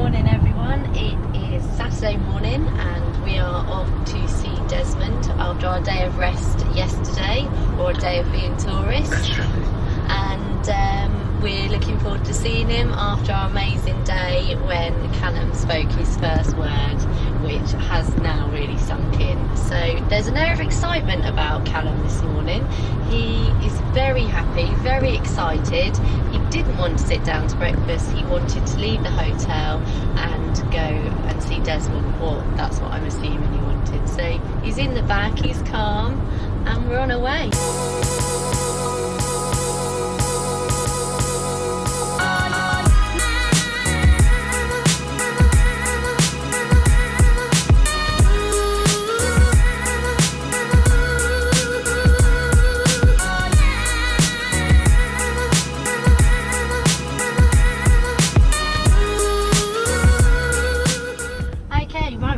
Morning everyone, it is Saturday morning and we are off to see Desmond after our day of rest yesterday, or a day of being tourists. That's right. And we're looking forward to seeing him after our amazing day when Callum spoke his first word, which has now really sunk in. So there's an air of excitement about Callum this morning. He is very happy, very excited. He didn't want to sit down to breakfast. He wanted to leave the hotel and go and see Desmond. Well, that's what I'm assuming he wanted. So he's in the back, he's calm, and we're on our way.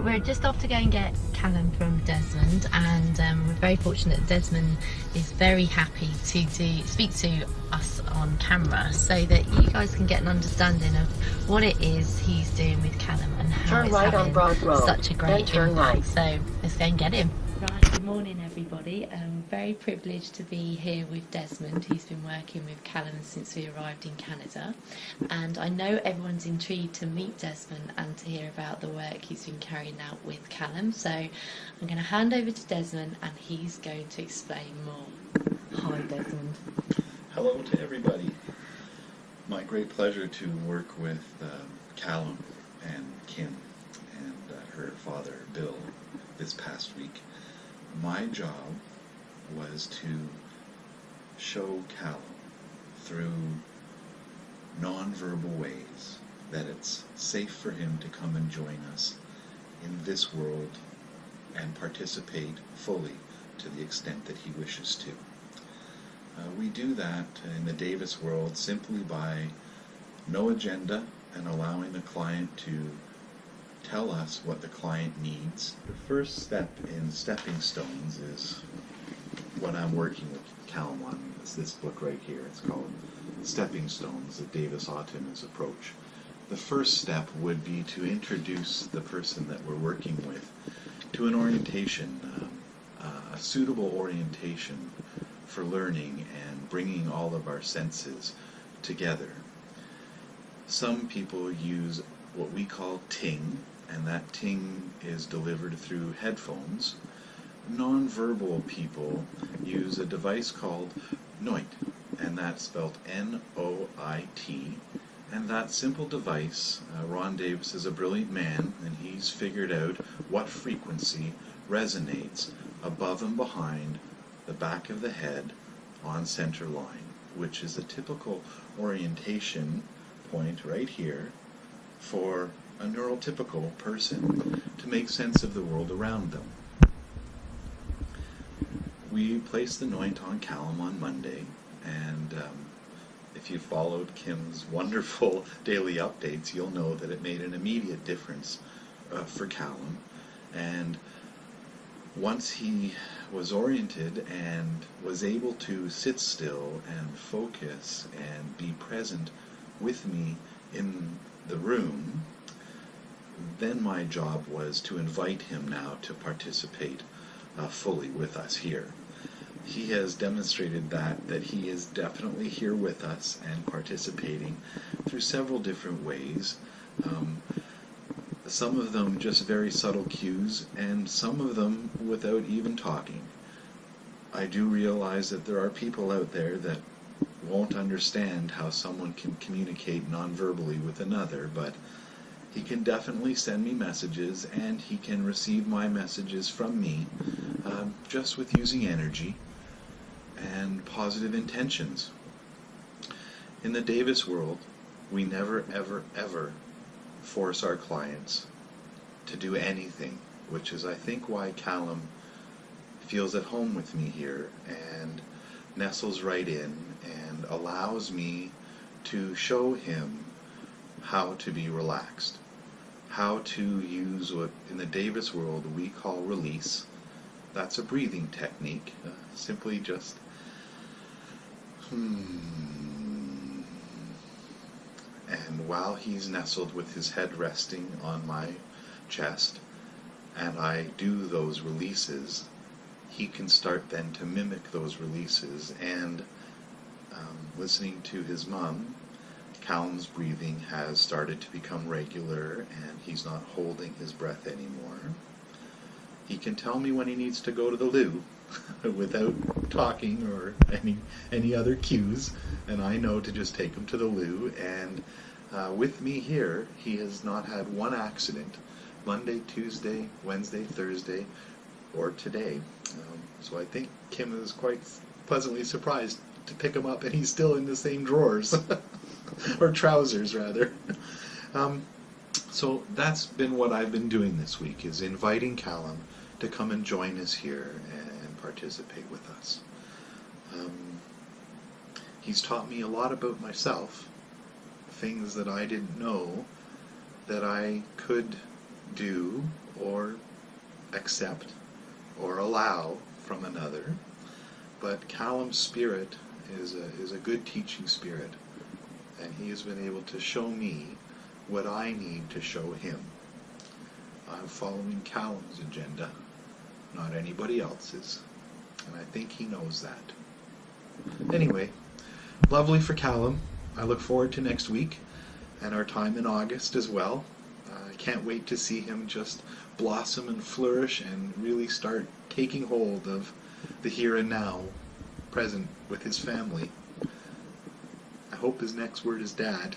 We're just off to go and get Callum from Desmond, and we're very fortunate that Desmond is very happy to speak to us on camera so that you guys can get an understanding of what it is he's doing with Callum and how Turn it's right having on Broad Road, such a great then turn impact. right. So let's go and get him. Right, good morning everybody. Very privileged to be here with Desmond. He's been working with Callum since we arrived in Canada, and I know everyone's intrigued to meet Desmond and to hear about the work he's been carrying out with Callum. So I'm going to hand over to Desmond and he's going to explain more. Hi Desmond. Hello to everybody. My great pleasure to work with Callum and Kim and her father Bill this past week. My job was to show Callum through non-verbal ways that it's safe for him to come and join us in this world and participate fully to the extent that he wishes to. We do that in the Davis world simply by no agenda and allowing the client to tell us what the client needs. The first step in stepping stones is what I'm working with Callum on. Is this book right here. It's called Stepping Stones, the Davis Autism's approach. The first step would be to introduce the person that we're working with to an orientation, a suitable orientation for learning and bringing all of our senses together. Some people use what we call ting, and that ting is delivered through headphones. Non-verbal people use a device called NOIT, and that's spelled N-O-I-T. And that simple device, Ron Davis is a brilliant man, and he's figured out what frequency resonates above and behind the back of the head on center line, which is a typical orientation point right here for a neurotypical person to make sense of the world around them. We placed the NOIT on Callum on Monday, and if you followed Kim's wonderful daily updates, you'll know that it made an immediate difference for Callum. And once he was oriented and was able to sit still and focus and be present with me in the room, then my job was to invite him now to participate fully with us here. He has demonstrated that he is definitely here with us and participating through several different ways. Some of them just very subtle cues, and some of them without even talking. I do realize that there are people out there that won't understand how someone can communicate non-verbally with another, but he can definitely send me messages, and he can receive my messages from me just with using energy and positive intentions. In the Davis world, we never, ever, ever force our clients to do anything, which is, I think, why Callum feels at home with me here and nestles right in and allows me to show him how to be relaxed, how to use what in the Davis world we call release. That's a breathing technique, simply just And while he's nestled with his head resting on my chest, and I do those releases, he can start then to mimic those releases. And listening to his mum, Callum's breathing has started to become regular, and he's not holding his breath anymore. He can tell me when he needs to go to the loo without talking or any other cues, and I know to just take him to the loo. And with me here, he has not had one accident, Monday, Tuesday, Wednesday, Thursday, or today. So I think Kim is quite pleasantly surprised to pick him up, and he's still in the same drawers, or trousers rather. So that's been what I've been doing this week, is inviting Callum to come and join us here and participate with us. He's taught me a lot about myself, things that I didn't know that I could do or accept or allow from another. But Callum's spirit is a good teaching spirit, and he has been able to show me what I need to show him. I'm following Callum's agenda, not anybody else's, and I think he knows that. Anyway, lovely for Callum. I look forward to next week and our time in August as well. I can't wait to see him just blossom and flourish and really start taking hold of the here and now, present with his family. I hope his next word is Dad.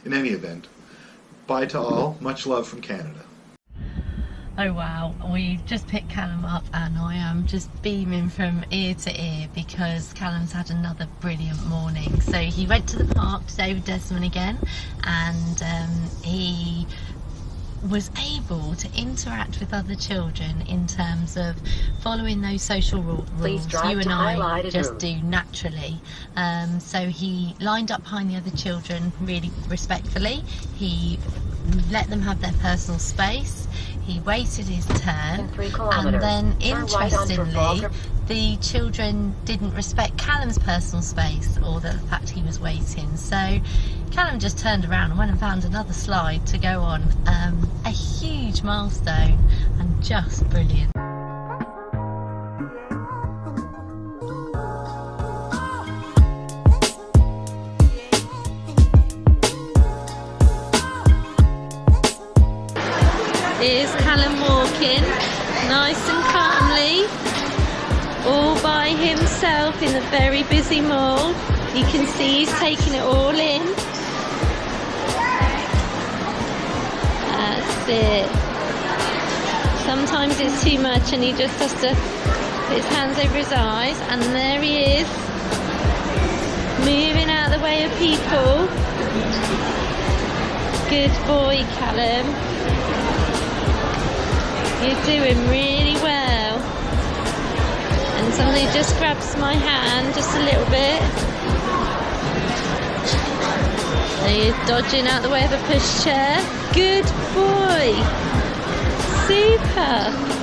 In any event, bye to all. Much love from Canada. Oh wow, we just picked Callum up and I am just beaming from ear to ear because Callum's had another brilliant morning. So he went to the park today with Desmond again, and he was able to interact with other children in terms of following those social rules you and I just do naturally. So he lined up behind the other children really respectfully. He let them have their personal space. He waited his turn, and then interestingly the children didn't respect Callum's personal space or the fact he was waiting. So Callum just turned around and went and found another slide to go on. A huge milestone and just brilliant. Here's Callum walking, nice and calmly, all by himself in the very busy mall. You can see he's taking it all in. That's it. Sometimes it's too much and he just has to put his hands over his eyes, and there he is, moving out of the way of people. Good boy, Callum. You're doing really well. And somebody just grabs my hand just a little bit. And you're dodging out the way of a pushchair. Good boy. Super.